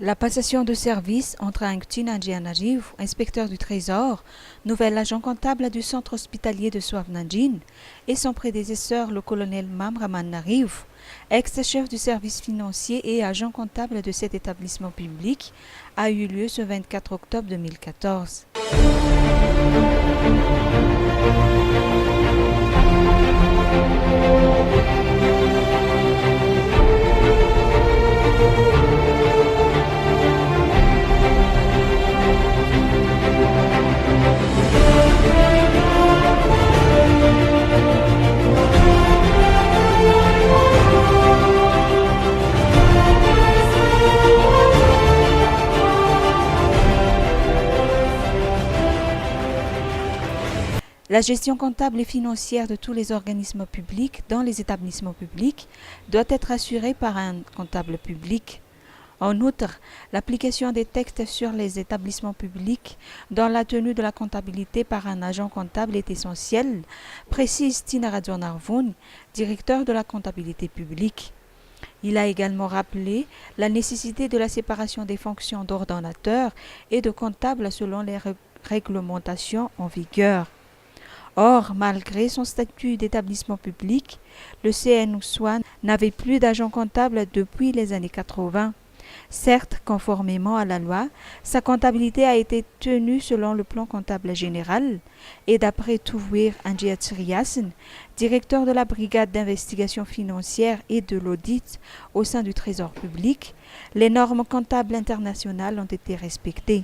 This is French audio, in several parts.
La passation de service entre Angtin Anjianarivo, inspecteur du Trésor, nouvel agent comptable du centre hospitalier de Swavnanjin, et son prédécesseur, le colonel Mamraman Nariv, ex-chef du service financier et agent comptable de cet établissement public, a eu lieu ce 24 octobre 2014. La gestion comptable et financière de tous les organismes publics dans les établissements publics doit être assurée par un comptable public. En outre, l'application des textes sur les établissements publics dans la tenue de la comptabilité par un agent comptable est essentielle, précise Tina Radzonarvoun, directeur de la comptabilité publique. Il a également rappelé la nécessité de la séparation des fonctions d'ordonnateur et de comptable selon les réglementations en vigueur. Or, malgré son statut d'établissement public, le CNOSWA n'avait plus d'agent comptable depuis les années 80. Certes, conformément à la loi, sa comptabilité a été tenue selon le plan comptable général et d'après Touvir Anjiatsriasen, directeur de la brigade d'investigation financière et de l'audit au sein du Trésor public, les normes comptables internationales ont été respectées.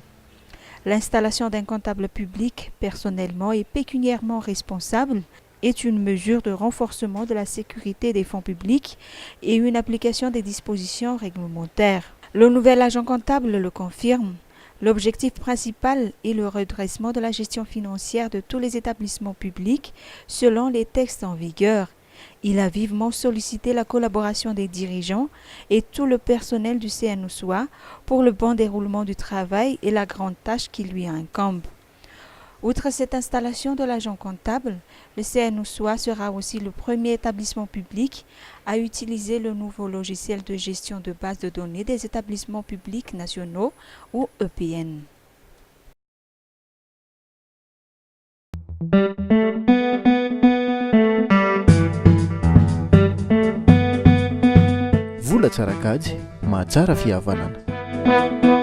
L'installation d'un comptable public personnellement et pécuniairement responsable est une mesure de renforcement de la sécurité des fonds publics et une application des dispositions réglementaires. Le nouvel agent comptable le confirme. L'objectif principal est le redressement de la gestion financière de tous les établissements publics selon les textes en vigueur. Il a vivement sollicité la collaboration des dirigeants et tout le personnel du CNOSWA pour le bon déroulement du travail et la grande tâche qui lui incombe. Outre cette installation de l'agent comptable, le CNOSWA sera aussi le premier établissement public à utiliser le nouveau logiciel de gestion de base de données des établissements publics nationaux ou EPN. Vola tsara kajy, mahatsara fihavanana.